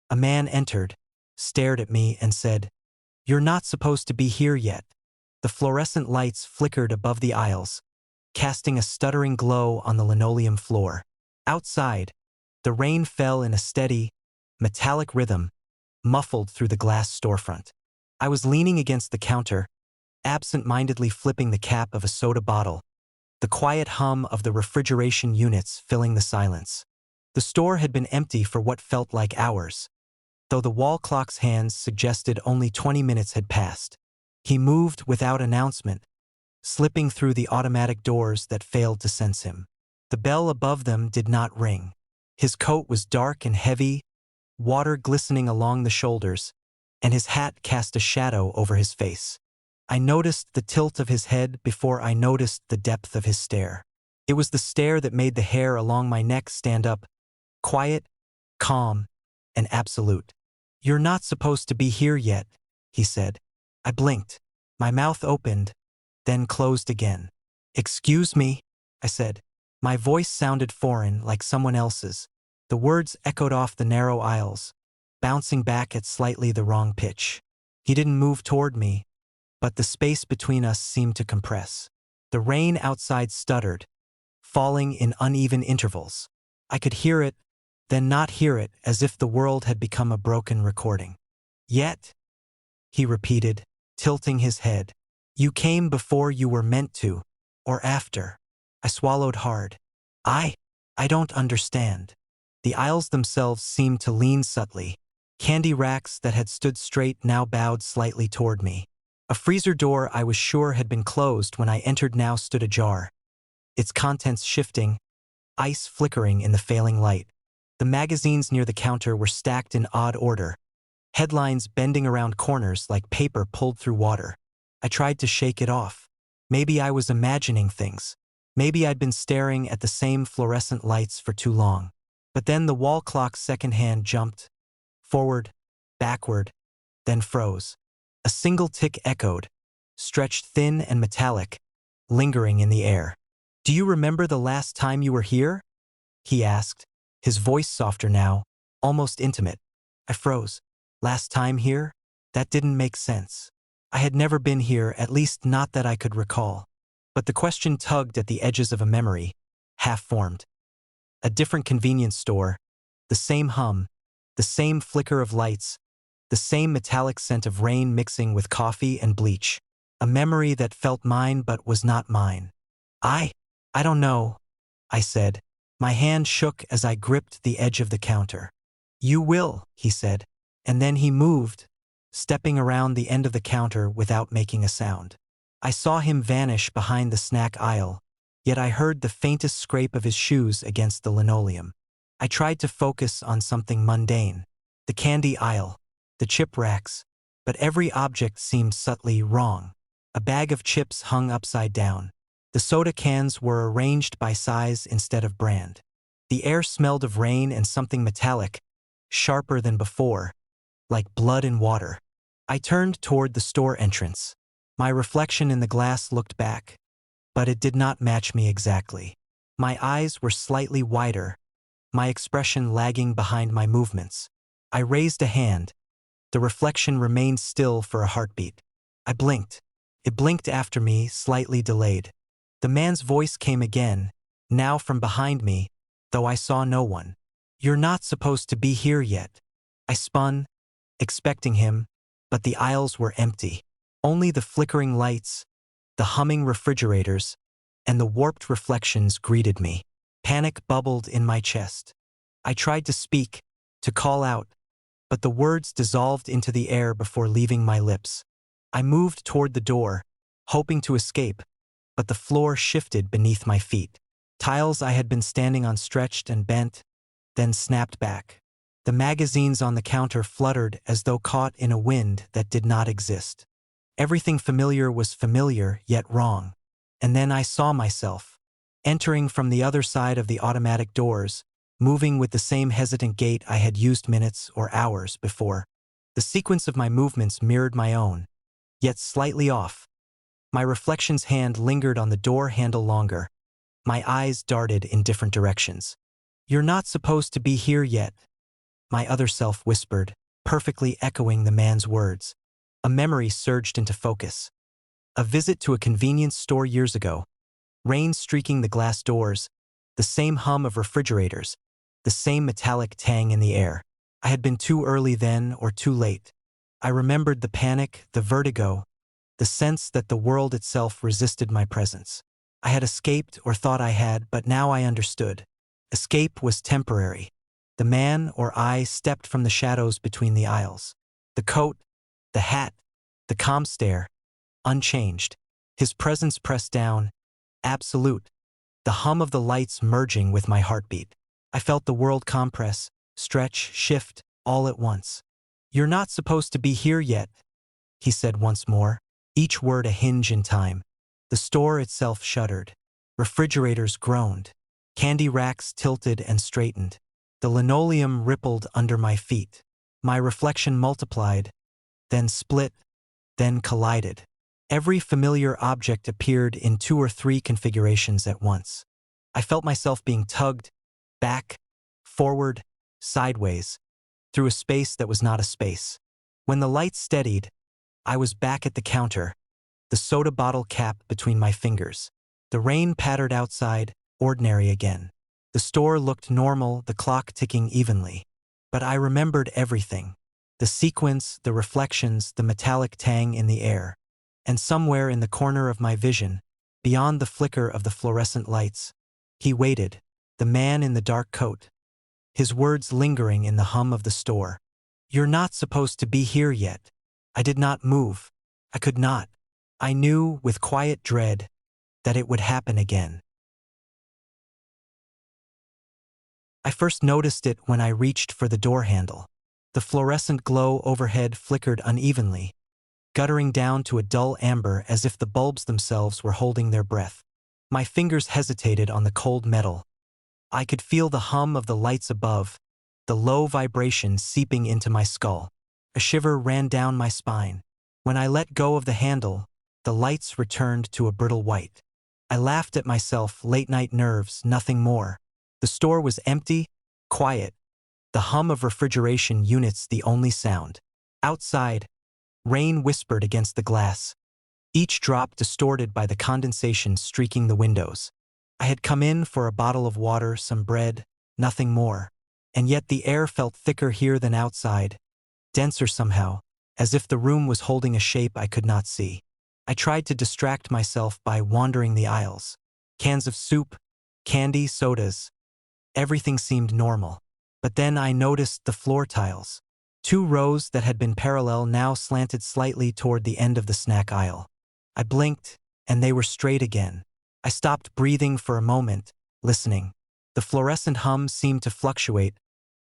A man entered, stared at me, and said, "You're not supposed to be here yet." The fluorescent lights flickered above the aisles, casting a stuttering glow on the linoleum floor. Outside, the rain fell in a steady, metallic rhythm, muffled through the glass storefront. I was leaning against the counter, absent-mindedly flipping the cap of a soda bottle, the quiet hum of the refrigeration units filling the silence. The store had been empty for what felt like hours, though the wall clock's hands suggested only 20 minutes had passed. He moved without announcement, slipping through the automatic doors that failed to sense him. The bell above them did not ring. His coat was dark and heavy, water glistening along the shoulders, and his hat cast a shadow over his face. I noticed the tilt of his head before I noticed the depth of his stare. It was the stare that made the hair along my neck stand up, quiet, calm, and absolute. "You're not supposed to be here yet," he said. I blinked. My mouth opened, then closed again. "Excuse me," I said. My voice sounded foreign, like someone else's. The words echoed off the narrow aisles, bouncing back at slightly the wrong pitch. He didn't move toward me, but the space between us seemed to compress. The rain outside stuttered, falling in uneven intervals. I could hear it, then not hear it, as if the world had become a broken recording. "Yet," he repeated, tilting his head. "You came before you were meant to, or after." I swallowed hard. I don't understand." The aisles themselves seemed to lean subtly. Candy racks that had stood straight now bowed slightly toward me. A freezer door I was sure had been closed when I entered now stood ajar, its contents shifting, ice flickering in the failing light. The magazines near the counter were stacked in odd order, headlines bending around corners like paper pulled through water. I tried to shake it off. Maybe I was imagining things. Maybe I'd been staring at the same fluorescent lights for too long. But then the wall clock's second hand jumped, forward, backward, then froze. A single tick echoed, stretched thin and metallic, lingering in the air. "Do you remember the last time you were here?" he asked, his voice softer now, almost intimate. I froze. Last time here? That didn't make sense. I had never been here, at least not that I could recall. But the question tugged at the edges of a memory, half-formed. A different convenience store, the same hum, the same flicker of lights, the same metallic scent of rain mixing with coffee and bleach. A memory that felt mine but was not mine. I don't know," I said. My hand shook as I gripped the edge of the counter. "You will," he said, and then he moved, stepping around the end of the counter without making a sound. I saw him vanish behind the snack aisle, yet I heard the faintest scrape of his shoes against the linoleum. I tried to focus on something mundane, the candy aisle, the chip racks, but every object seemed subtly wrong. A bag of chips hung upside down. The soda cans were arranged by size instead of brand. The air smelled of rain and something metallic, sharper than before, like blood and water. I turned toward the store entrance. My reflection in the glass looked back, but it did not match me exactly. My eyes were slightly wider, my expression lagging behind my movements. I raised a hand. The reflection remained still for a heartbeat. I blinked. It blinked after me, slightly delayed. The man's voice came again, now from behind me, though I saw no one. "You're not supposed to be here yet." I spun, expecting him, but the aisles were empty. Only the flickering lights, the humming refrigerators, and the warped reflections greeted me. Panic bubbled in my chest. I tried to speak, to call out, but the words dissolved into the air before leaving my lips. I moved toward the door, hoping to escape, but the floor shifted beneath my feet. Tiles I had been standing on stretched and bent, then snapped back. The magazines on the counter fluttered as though caught in a wind that did not exist. Everything familiar was familiar, yet wrong. And then I saw myself, entering from the other side of the automatic doors, moving with the same hesitant gait I had used minutes or hours before. The sequence of my movements mirrored my own, yet slightly off. My reflection's hand lingered on the door handle longer. My eyes darted in different directions. "You're not supposed to be here yet," my other self whispered, perfectly echoing the man's words. A memory surged into focus. A visit to a convenience store years ago. Rain streaking the glass doors. The same hum of refrigerators. The same metallic tang in the air. I had been too early then or too late. I remembered the panic, the vertigo, the sense that the world itself resisted my presence. I had escaped or thought I had, but now I understood. Escape was temporary. The man or I stepped from the shadows between the aisles. The coat, the hat, the calm stare, unchanged. His presence pressed down, absolute. The hum of the lights merging with my heartbeat. I felt the world compress, stretch, shift, all at once. "You're not supposed to be here yet," he said once more, each word a hinge in time. The store itself shuddered. Refrigerators groaned. Candy racks tilted and straightened. The linoleum rippled under my feet. My reflection multiplied, then split, then collided. Every familiar object appeared in 2 or 3 configurations at once. I felt myself being tugged, back, forward, sideways, through a space that was not a space. When the light steadied, I was back at the counter, the soda bottle cap between my fingers. The rain pattered outside, ordinary again. The store looked normal, the clock ticking evenly. But I remembered everything. The sequence, the reflections, the metallic tang in the air. And somewhere in the corner of my vision, beyond the flicker of the fluorescent lights, he waited, the man in the dark coat. His words lingering in the hum of the store. "You're not supposed to be here yet." I did not move. I could not. I knew, with quiet dread, that it would happen again. I first noticed it when I reached for the door handle. The fluorescent glow overhead flickered unevenly, guttering down to a dull amber as if the bulbs themselves were holding their breath. My fingers hesitated on the cold metal. I could feel the hum of the lights above, the low vibration seeping into my skull. A shiver ran down my spine. When I let go of the handle, the lights returned to a brittle white. I laughed at myself, late-night nerves, nothing more. The store was empty, quiet. The hum of refrigeration units the only sound. Outside, rain whispered against the glass, each drop distorted by the condensation streaking the windows. I had come in for a bottle of water, some bread, nothing more. And yet the air felt thicker here than outside, denser somehow, as if the room was holding a shape I could not see. I tried to distract myself by wandering the aisles. Cans of soup, candy, sodas. Everything seemed normal. But then I noticed the floor tiles. 2 rows that had been parallel now slanted slightly toward the end of the snack aisle. I blinked, and they were straight again. I stopped breathing for a moment, listening. The fluorescent hum seemed to fluctuate,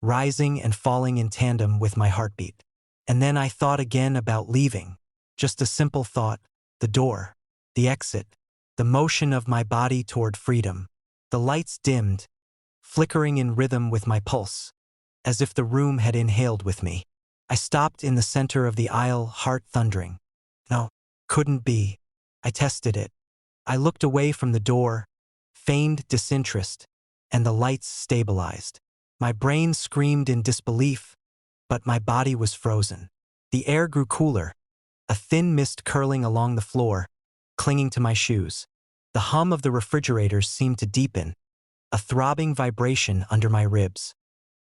rising and falling in tandem with my heartbeat. And then I thought again about leaving. Just a simple thought, the door, the exit, the motion of my body toward freedom. The lights dimmed, flickering in rhythm with my pulse, as if the room had inhaled with me. I stopped in the center of the aisle, heart thundering. No, couldn't be. I tested it. I looked away from the door, feigned disinterest, and the lights stabilized. My brain screamed in disbelief, but my body was frozen. The air grew cooler, a thin mist curling along the floor, clinging to my shoes. The hum of the refrigerators seemed to deepen, a throbbing vibration under my ribs.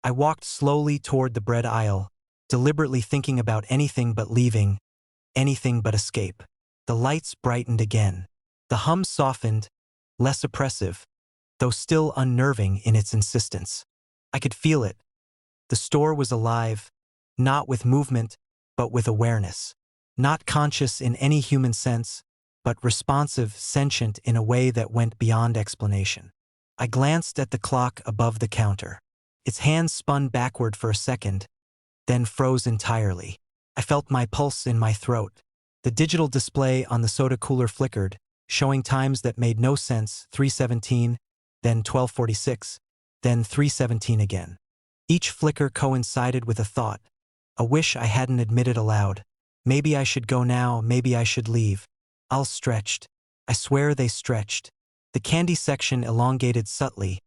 I walked slowly toward the bread aisle, deliberately thinking about anything but leaving, anything but escape. The lights brightened again. The hum softened, less oppressive, though still unnerving in its insistence. I could feel it. The store was alive, not with movement, but with awareness. Not conscious in any human sense, but responsive, sentient in a way that went beyond explanation. I glanced at the clock above the counter. Its hands spun backward for a second, then froze entirely. I felt my pulse in my throat. The digital display on the soda cooler flickered, showing times that made no sense, 3:17, then 12:46, then 3:17 again. Each flicker coincided with a thought, a wish I hadn't admitted aloud. Maybe I should go now, maybe I should leave. I'll stretched. I swear they stretched. The candy section elongated subtly,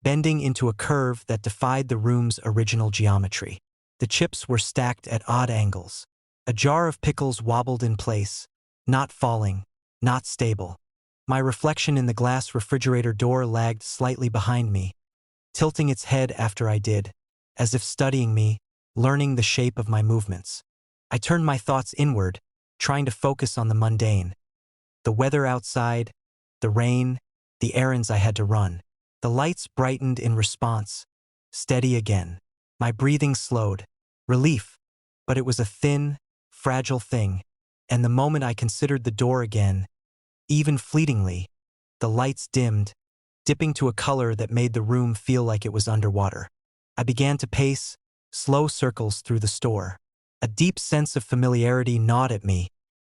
bending into a curve that defied the room's original geometry. The chips were stacked at odd angles. A jar of pickles wobbled in place, not falling, not stable. My reflection in the glass refrigerator door lagged slightly behind me, tilting its head after I did, as if studying me, learning the shape of my movements. I turned my thoughts inward, trying to focus on the mundane. The weather outside, the rain, the errands I had to run. The lights brightened in response, steady again. My breathing slowed. Relief, but it was a thin, fragile thing, and the moment I considered the door again, even fleetingly, the lights dimmed, dipping to a color that made the room feel like it was underwater. I began to pace, slow circles through the store. A deep sense of familiarity gnawed at me,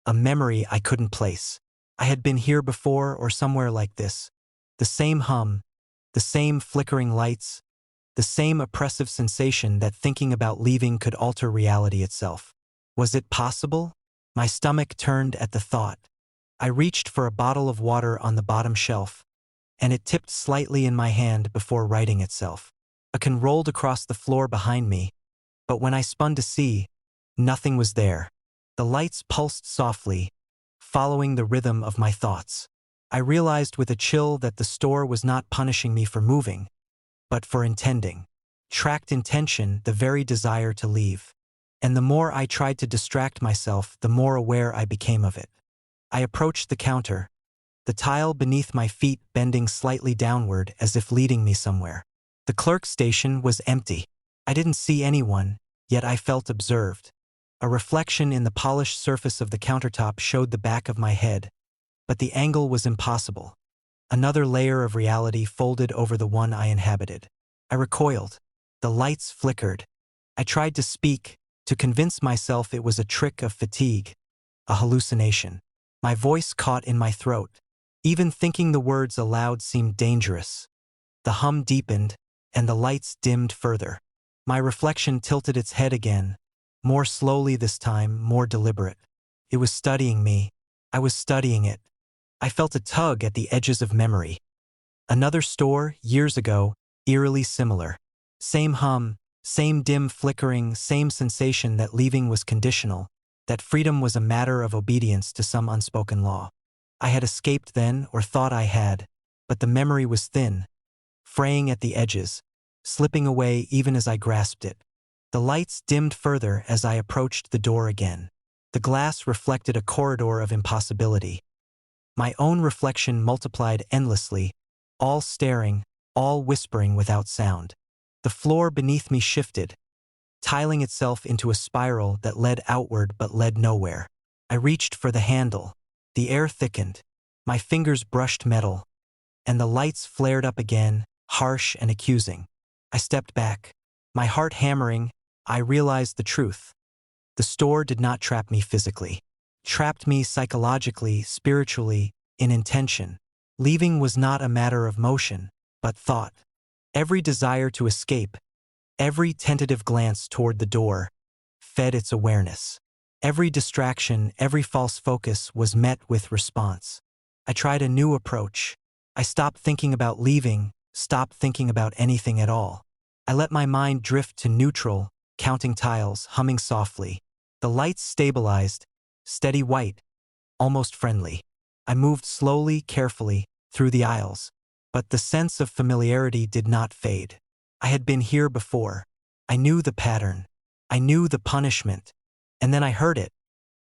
a memory I couldn't place. I had been here before or somewhere like this. The same hum, the same flickering lights, the same oppressive sensation that thinking about leaving could alter reality itself. Was it possible? My stomach turned at the thought. I reached for a bottle of water on the bottom shelf, and it tipped slightly in my hand before righting itself. A can rolled across the floor behind me, but when I spun to see, nothing was there. The lights pulsed softly, following the rhythm of my thoughts. I realized with a chill that the store was not punishing me for moving, but for intending. Tracked intention, the very desire to leave. And the more I tried to distract myself, the more aware I became of it. I approached the counter, the tile beneath my feet bending slightly downward as if leading me somewhere. The clerk's station was empty. I didn't see anyone, yet I felt observed. A reflection in the polished surface of the countertop showed the back of my head, but the angle was impossible. Another layer of reality folded over the one I inhabited. I recoiled. The lights flickered. I tried to speak, to convince myself it was a trick of fatigue, a hallucination. My voice caught in my throat. Even thinking the words aloud seemed dangerous. The hum deepened, and the lights dimmed further. My reflection tilted its head again, more slowly this time, more deliberate. It was studying me. I was studying it. I felt a tug at the edges of memory. Another store, years ago, eerily similar. Same hum, same dim flickering, same sensation that leaving was conditional, that freedom was a matter of obedience to some unspoken law. I had escaped then, or thought I had, but the memory was thin, fraying at the edges, slipping away even as I grasped it. The lights dimmed further as I approached the door again. The glass reflected a corridor of impossibility. My own reflection multiplied endlessly, all staring, all whispering without sound. The floor beneath me shifted, tiling itself into a spiral that led outward but led nowhere. I reached for the handle. The air thickened. My fingers brushed metal, and the lights flared up again, harsh and accusing. I stepped back. My heart hammering, I realized the truth. The store did not trap me physically. Trapped me psychologically, spiritually, in intention. Leaving was not a matter of motion, but thought. Every desire to escape, every tentative glance toward the door, fed its awareness. Every distraction, every false focus was met with response. I tried a new approach. I stopped thinking about leaving, stopped thinking about anything at all. I let my mind drift to neutral, counting tiles, humming softly. The lights stabilized, steady white, almost friendly. I moved slowly, carefully, through the aisles. But the sense of familiarity did not fade. I had been here before. I knew the pattern. I knew the punishment. And then I heard it.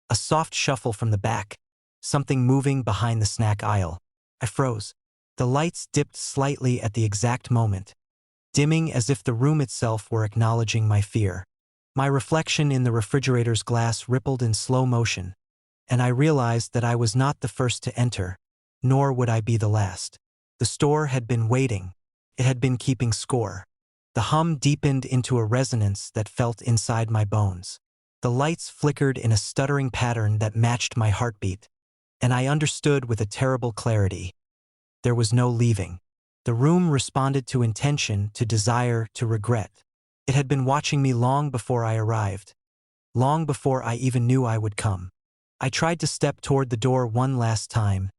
A soft shuffle from the back, something moving behind the snack aisle. I froze. The lights dipped slightly at the exact moment, dimming as if the room itself were acknowledging my fear. My reflection in the refrigerator's glass rippled in slow motion, and I realized that I was not the first to enter, nor would I be the last. The store had been waiting. It had been keeping score. The hum deepened into a resonance that felt inside my bones. The lights flickered in a stuttering pattern that matched my heartbeat, and I understood with a terrible clarity. There was no leaving. The room responded to intention, to desire, to regret. It had been watching me long before I arrived, long before I even knew I would come. I tried to step toward the door one last time,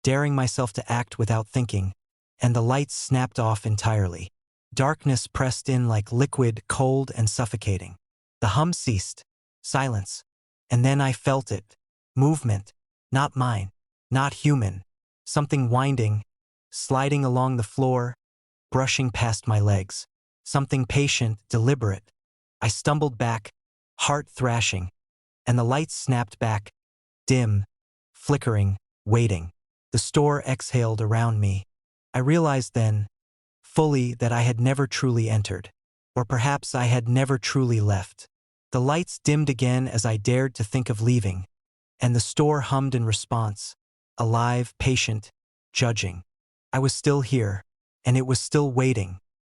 daring myself to act without thinking, and the lights snapped off entirely. Darkness pressed in like liquid, cold and suffocating. The hum ceased. Silence. And then I felt it. Movement. Not mine. Not human. Something winding, sliding along the floor, brushing past my legs. Something patient, deliberate. I stumbled back, heart thrashing, and the lights snapped back, dim, flickering, waiting. The store exhaled around me. I realized then, fully, that I had never truly entered. Or perhaps I had never truly left. The lights dimmed again as I dared to think of leaving, and the store hummed in response, alive, patient, judging. I was still here, and it was still waiting.